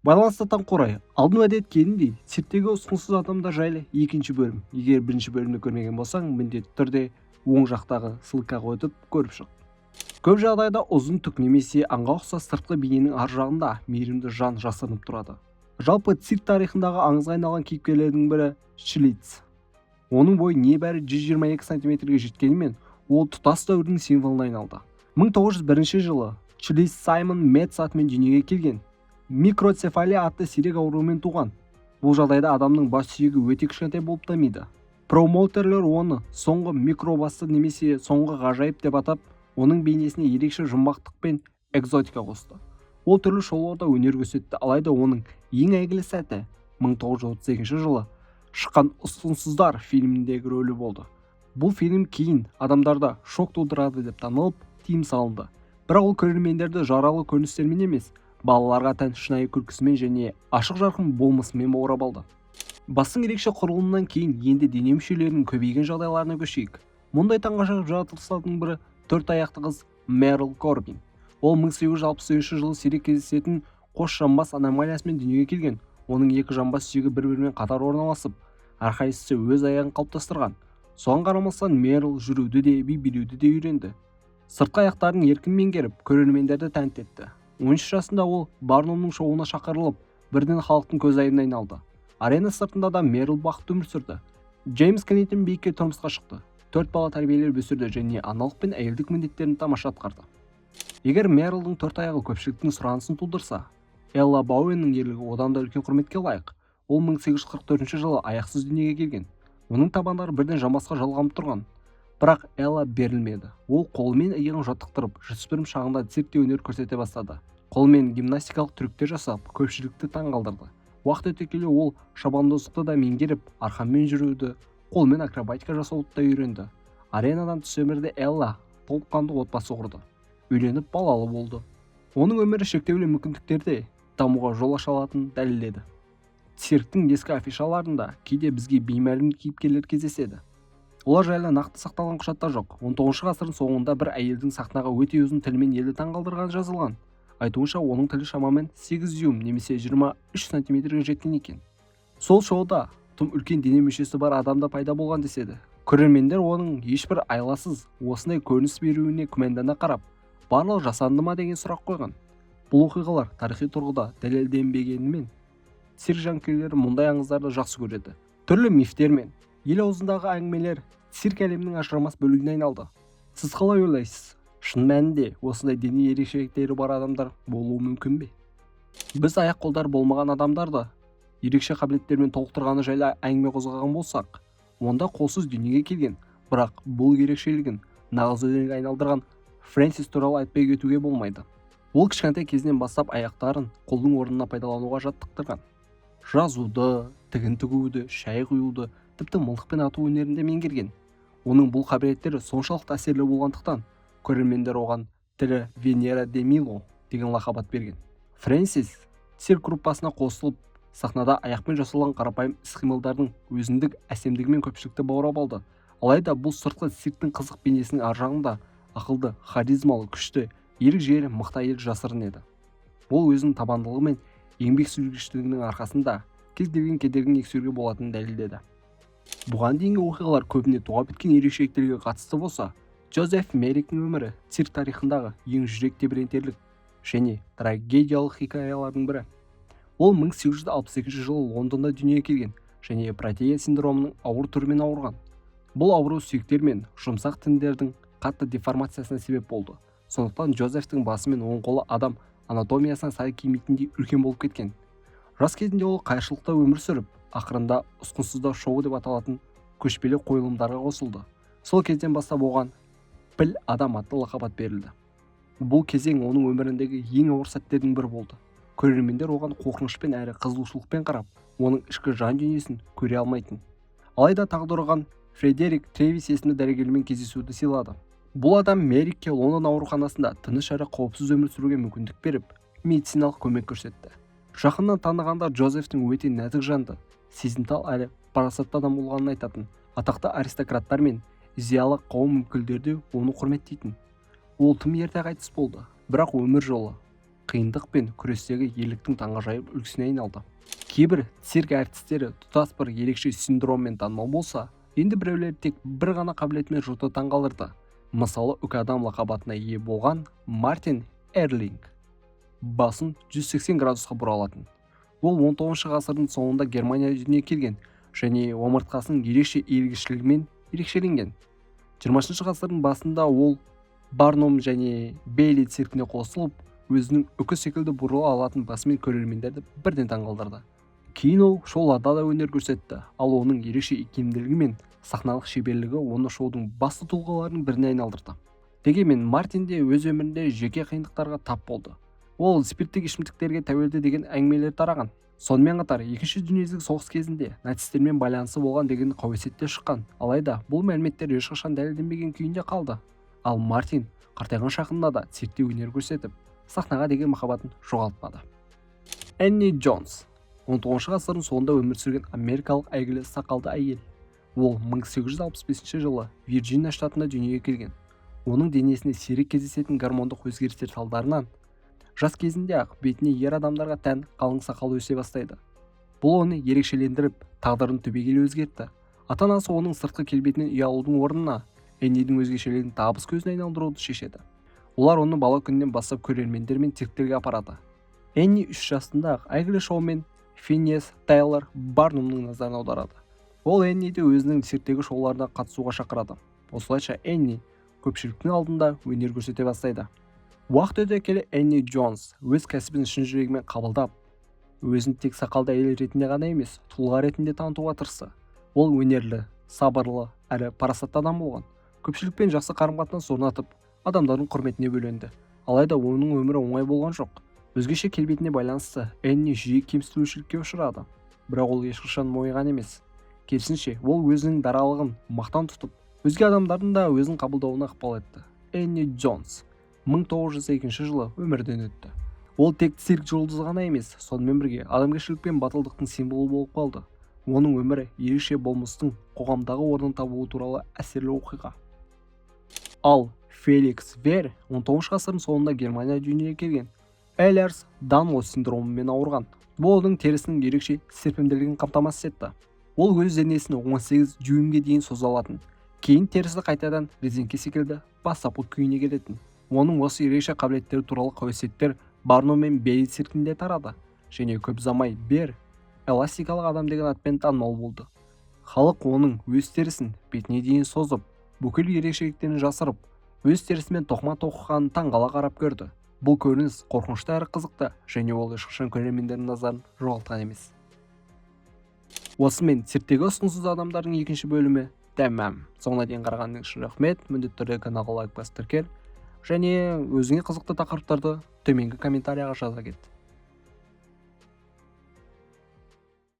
Байланысты қорай, алдын уәде еткеніндей, цирктегі ұсқынсыз адамдар жайлы екінші бөлім. Егер бірінші бөлімді көрмеген болсаң, міндетті түрде оң жақтағы ссылкаға өтіп көріп шық. Көп жағдайда ұзын түк немесе аңға ұқсас сыртқы бейненің ар жағында мейірімді жан жасырынып тұрады. Жалпы цирк тарихындағы аңызға айналған кейіпкерлердің бірі Шлиц. Оның бойы небәрі 122 сантиметрге жеткенімен, ол тұтас дәуірдің символына айналды. 1901 жылы Шлиц Саймон Метц атымен дүниеге келген. Микроцефалия атты сирек ауруымен туған. Бұл жағдайда адамның бас сүйегі өте кішкентай болып дамиды. Промоутерлер оны соңғы микробасы немесе соңғы ғажайып деп атап, оның бейнесіне ерекше жұмбақтық пен экзотика қосты. Ол түрлі шоуларда өнер көрсетті, алайда оның ең әйгілі сәті 1938 жылы шыққан «Ұсқынсыздар» фильміндегі рөлі болды. Бұл фильм кейін адамдарда шок тудырады деп танылып, тыйым салынды. Бірақ ол көрермендерді жаралы көріністермен емес, балаларға тән шынайы күлкісімен және ашық жарқын болмысымен баурап алды. Бастың ерекше құрылымынан кейін енді дене мүшелерінің көбейген жағдайларына көшейік. Мұндай таңғажайып жаратылыстардың бірі төрт аяқты қыз Мерил Корбин. Ол 1863 жылы сирек кездесетін қос жамбас аномалиясымен дүниеге келген. Оның екі жамбас сүйегі бір-бірімен қатар орналасып, әрқайсысы өз аяғын қалыптастырған. Соған қарамастан Мерил жүруді де, би билеуді де үйренді. Сыртқы аяқтарын еркін меңгеріп, көрермендерді тәнті етті. 13 жасында ол Барнумның шоуына шақырылып, бірден халықтың көзайымына айналды. Арена сыртында да Мерил бақытты өмір сүрді. Джеймс Кеннейтон биікке тұрмысқа шықты. 4 бала тәрбиелеп өсірді және аналық пен әйелдік міндеттерін тамаша атқарды. Егер Мерилдің төрт аяғы көпшіліктің сұранысын тудырса, Элла Бауэннің ерлігі одан да үлкен құрметке лайық. Ол 1844 жылы аяқсыз дүниеге келген. Оның табандары бірден жамбасқа жалғанып тұрған. Бірақ Элла берілмеді. Ол қолмен иығын жаттықтырып, жасөспірім шағында циркте өнер көрсете бастады. Қолмен гимнастикалық трюктер жасап, көпшілікті таңғалдырды. Уақыт өте келе ол шабандоздықты да меңгеріп, арқанмен жүруді, қолмен акробатика жасауды да үйренді. Аренадан тыс өмірде Элла толыққанды отбасы құрды. Үйленіп балалы болды. Оның өмірі шектеулі мүмкіндіктерде дамуға жол аша алатынын дәлелдеді. Цирктің ескі афишаларында кейде бізге беймәлім кейіпкерлер кездеседі. Олар жайлы нақты сақталған құжаттар жоқ. 19 ғасырдың соңында бір әйелдің сахнаға өте ұзын тілмен елді таңғалдырған жазылған. Айтуынша, оның тілі шамамен 8 дюйм немесе 23 сантиметрге жеткен екен. Сол шоуда тым үлкен дене мүшесі бар адамда пайда болған деседі. Көрермендер оның ешбір айласыз осындай көрініс беруіне күмәндана қарап, барлығы жасанды ма деген сұрақ қойған. Бұл оқиғалар тарихи тұрғыда дәлелденбегенімен, цирк жанкүйерлері мұндай аңыздарды жақсы көреді. Түрлі мифтер мен ел аузындағы әңгімелер цирк әлемінің ажырамас бөлігіне айналды. Сіз қалай ойлайсыз? Шын мәнінде осындай дене ерекшеліктері бар адамдар болуы мүмкін бе? Біз аяқ-қолдар болмаған адамдарды ерекше қабілеттермен толықтырғаны жайлы әңгіме қозғаған болсақ, онда қолсыз дүниеге келген, бірақ бұл ерекшелігін нағыз өнерге айналдырған Фрэнсис туралы айтпай кетуге болмайды. Ол кішкентай кезінен бастап аяқтарын қолдың орнына пайдалануға жаттықтырған. Жазуды, тігін тігуді, шай құюды, тіпті мылтықпен ату өнерінде меңгерген. Оның бұл қабілеттері соншалықты әсерлі болғандықтан, көрермендер оған тірі Венера де Мило деген лақап берген. Фрэнсис цирк группасына қосылып, сахнада аяқпен жасалған қарапайым іс-қимылдардың өзіндік әсемдігімен көпшілікті баурап алды. Алайда бұл сыртқы цирктің қызық бейнесінің ар жағында ақылды, харизмалы, күшті, ерік-жігерлі мықты әйел жасырын еді. Ол өзінің табандылығы мен еңбек сүйгіштігінің арқасында кез келген кедергіні еңсеруге болатынын дәлелдеді. Бұған дейінгі оқиғалар көбіне туа біткен ерекшеліктерге қатысты болса, Джозеф Мерриктің өмірі цирк тарихындағы ең жүрек тебірентерлік және трагедиялық хикаялардың бірі. Ол 1862 жылы Лондонда дүниеге келген және протея синдромының ауыр түрімен ауырған. Бұл ауру сүйектер мен жұмсақ тіндердің қатты деформациясына себеп болды. Сондықтан Джозефтің басы мен оң қолы адам анатомиясына сай келмейтіндей үлкен болып кеткен. Жас кезінде ол қайшылықта өмір сүріп, ақырында ұсқынсыздар шоуы деп аталатын көшпелі қойылымдарға қосылды. Сол кезден бастап оған піл адам атты лақап берілді. Бұл кезең оның өміріндегі ең ауыр сәттердің бірі болды. Көрермендер оған қорқынышпен әрі қызығушылықпен қарап, оның ішкі жан дүниесін көре алмайтын. Алайда тағдыр оған Фредерик Тревис есімді дәрігермен кездесуді сыйлады. Бұл адам Меррикке Лондон ауруханасында тыныш әрі қауіпсіз өмір сүруге мүмкіндік беріп, медициналық көмек көрсетті. Жақыннан танығанда Джозефтің өте нәзік жанды, сезімтал әрі парасатты адам болғанын айтатын. Атақты аристократтар мен зиялы қауым өкілдері оны құрметтейтін. Ол тым ерте қайтыс болды, бірақ өмір жолы қиындық пен күрестегі ерліктің таңғажайып үлгісіне айналды. Кейбір цирк әртістері тұтас бір ерекше синдроммен танымал болса, енді біреулер тек бір ғана қабілетімен жұртты таңғалдырды. Мысалы, үкі адам лақабатына ие болған Мартин Эрлинг басын 180 градусқа бұралатын. Ол 19 ғасырдың соңында Германия дүниеге келген және омыртқасының ерекше иілгіштігімен ерекшеленген. 20 ғасырдың басында ол Барнум және Бейли циркіне қосылып, өзінің үкі секілді бұрыла алатын басымен көрермендерді бірден таңғалдырды. Кейін ол шоуларда да өнер көрсетті, ал оның ерекше икемділігі мен сахналық шеберлігі оны шоудың басты тұлғаларының біріне айналдырды. Дегенмен Мартин де өз өмірінде жеке қиындықтарға тап болды. Ол спирттік ішімдіктерге тәуелді деген әңгімелер тараған. Сонымен қатар екінші дүниежүзілік соғыс кезінде нацистермен байланысы болған деген қауесеттер шыққан. Алайда бұл мәліметтер ешқашан дәлелденбеген күйінде қалды. Ал Мартин қартайған шағында да циркте өнер көрсетіп, сахнаға деген махаббатын жоғалтпады. Энни Джонс 19 ғасырдың соңында өмір сүрген америкалық әйгілі сақалды әйел. Ол 1865 жылы Вирджиния штатында дүниеге келген. Оның денесіне сирек кездесетін гормондық өзгерістер салдарынан жас кезінде ақ бетіне ер адамдарға тән қалың сақал өсе бастайды. Бұл оны ерекшелендіріп, тағдырын түбегейлі өзгертті. Ата-анасы оның сыртқы келбетінен ұялудың орнына Эннидің өзгешелігін табыс көзіне айналдыруды шешеді. Олар оны бала күнінен бастап көрермендер мен цирктерге апарады. Энни 3 жасында ақ әйгілі шоумен Финес Тайлор Барнумның назарын аударады. Ол Энниді өзінің цирктегі шоуларына қатысуға шақырады. Осылайша Энни көпшіліктің алдында өнер көрсете бастайды. Уақыт өте келе Энни Джонс өз кәсібін шын жүрегімен қабылдап, өзін тек сақалды әйел ретінде ғана емес, тұлға ретінде танытуға тырысты. Ол өнерлі, сабырлы әрі парасатты адам болған. Көпшілікпен жақсы қарым-қатынас орнатып, адамдардың құрметіне бөленді. Алайда оның өмірі оңай болған жоқ. Өзгеше келбетіне байланысты Энни жиі кемсітушілікке ұшырады. Бірақ ол ешқашан мойыған емес. Керісінше, ол өзінің даралығын мақтан тұтып, өзге адамдардың да өзін қабылдауына ықпал етті. Энни Джонс 1902 жылы өмірден өтті. Ол тек цирк жұлдызы ғана емес, сонымен бірге адамгершілік пен батылдықтың символы болып қалды. Оның өмірі ерекше болмыстың қоғамдағы орнын табуы туралы әсерлі оқиға. Ал Феликс Вер 19 ғасырдың соңында Германия дүниеге келген. Эйлерс Данлос синдромымен ауырған. Бұл оның терісінің ерекше серпімділігін қамтамасыз етті. Ол өз денесін 18 дюймге дейін соза алатын. Кейін терісі қайтадан резеңке секілді бастапқы күйіне келетін. Оның осы ерекше қабілеттері туралы қауесеттер Барнум мен Бейли циркінде тарады. Және көп замай Бер эластикалық адам деген атпен танымал болды. Халық оның өз терісін бетіне дейін созып, бүкіл ерекшеліктерін жасырып, өз терісімен тоқыма тоқығанын таңғала қарап көрді. Бұл көрініс қорқынышты әрі қызықты, және ол ешқашан көрермендердің назарын жоғалтқан емес. Осымен цирктегі ұсқынсыз адамдардың екінші бөлімі тәмам. Соңына дейін қарағаныңыз үшін рахмет. Міндетті түрде каналға лайк басып тіркел, және өзіңе қызықты тақырыптарды төменгі комментарияға жаза кет.